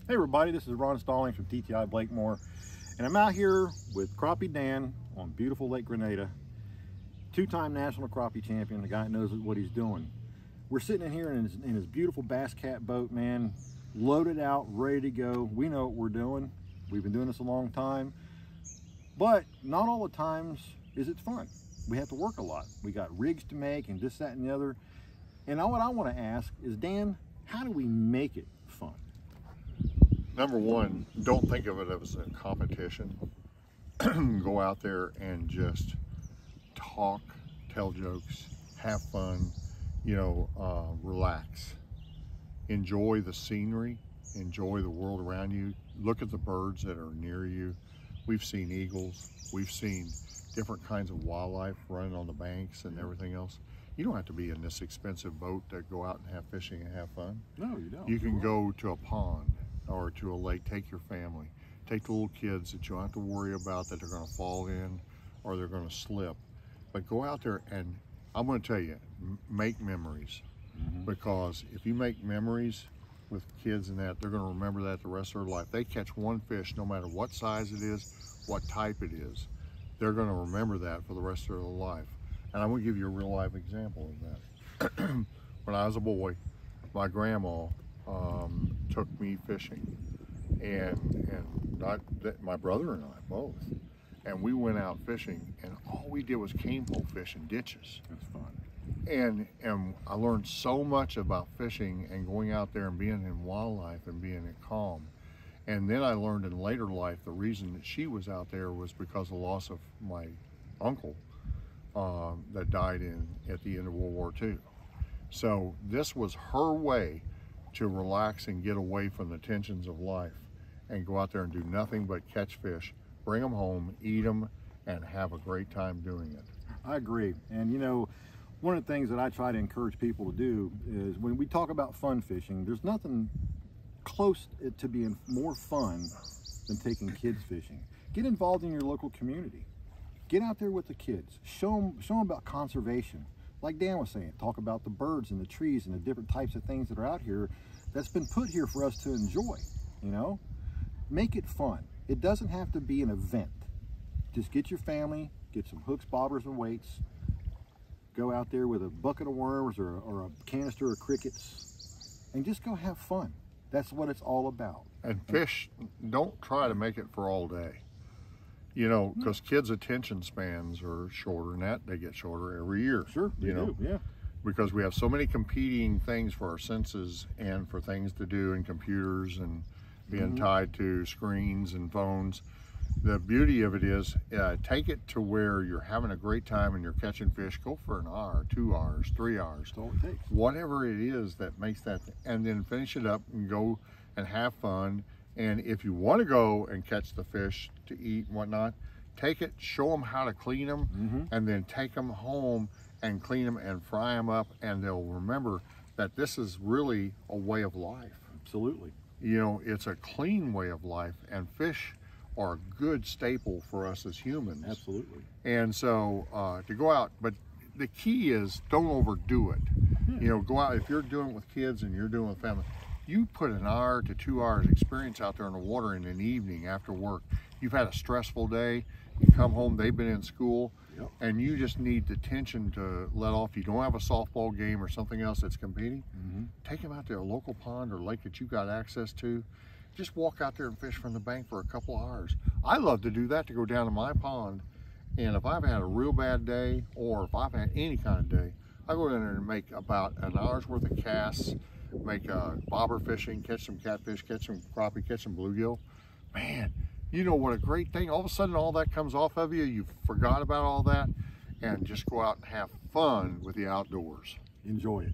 Hey everybody, this is Ron Stallings from TTI Blakemore, and I'm out here with Crappie Dan on beautiful Lake Grenada, two-time national crappie champion, the guy that knows what he's doing. We're sitting in here in his beautiful Bass Cat boat, man, loaded out, ready to go. We know what we're doing. We've been doing this a long time, but not all the times is it fun. We have to work a lot. We got rigs to make and this, that, and the other. And what I want to ask is, Dan, how do we make it fun? Number one, don't think of it as a competition. Go out there and just talk, tell jokes, have fun, relax. Enjoy the scenery, enjoy the world around you. Look at the birds that are near you. We've seen eagles, we've seen different kinds of wildlife running on the banks and everything else. You don't have to be in this expensive boat to go out and have fishing and have fun. No, you don't. You can go to a pond or to a lake, take your family, take the little kids that you don't have to worry about that they're going to fall in or they're going to slip. But go out there and I'm going to tell you, make memories. Because if you make memories with kids and that, they're going to remember that the rest of their life. They catch one fish, no matter what size it is, what type it is, they're going to remember that for the rest of their life. And I'm going to give you a real life example of that. When I was a boy, my grandma took me fishing, and my brother and I both, and we went out fishing, and all we did was cane pole fish in ditches. That's fun. And I learned so much about fishing and going out there and being in wildlife and being in calm. And then I learned in later life the reason that she was out there was because of the loss of my uncle that died at the end of World War II. So this was her way to relax and get away from the tensions of life and go out there and do nothing but catch fish, bring them home, eat them, and have a great time doing it. I agree. And one of the things that I try to encourage people to do is when we talk about fun fishing, there's nothing close to being more fun than taking kids fishing. Get involved in your local community. Get out there with the kids. Show them about conservation. Like Dan was saying, talk about the birds and the trees and the different types of things that are out here that's been put here for us to enjoy, Make it fun. It doesn't have to be an event. Just get your family, get some hooks, bobbers, and weights, go out there with a bucket of worms or a canister of crickets, and just go have fun. That's what it's all about. And fish, don't try to make it for all day. Because kids' attention spans are shorter, and that they get shorter every year. Sure, they do, yeah. Because we have so many competing things for our senses and for things to do in computers and being tied to screens and phones. The beauty of it is, take it to where you're having a great time and you're catching fish. Go for an hour, 2 hours, 3 hours. That's all it takes. Whatever it is that makes that, and then finish it up and go and have fun. And if you want to go and catch the fish to eat and whatnot, take it, show them how to clean them, and then take them home and clean them and fry them up, and they'll remember that this is really a way of life. Absolutely. It's a clean way of life, and fish are a good staple for us as humans. Absolutely. And so to go out, but the key is don't overdo it. Go out, if you're doing it with kids and you're doing it with family, you put an hour to 2 hours experience out there in the water in an evening after work. You've had a stressful day, you come home, they've been in school, and you just need the tension to let off. You don't have a softball game or something else that's competing. Take them out to a local pond or lake that you got access to. Just walk out there and fish from the bank for a couple of hours. I love to do that, to go down to my pond, and if I've had a real bad day or if I've had any kind of day, I go down there and make about an hour's worth of casts, make bobber fishing, catch some catfish, catch some crappie, catch some bluegill. Man, what a great thing. All of a sudden all that comes off of you, you forgot about all that, and just go out and have fun with the outdoors. Enjoy it.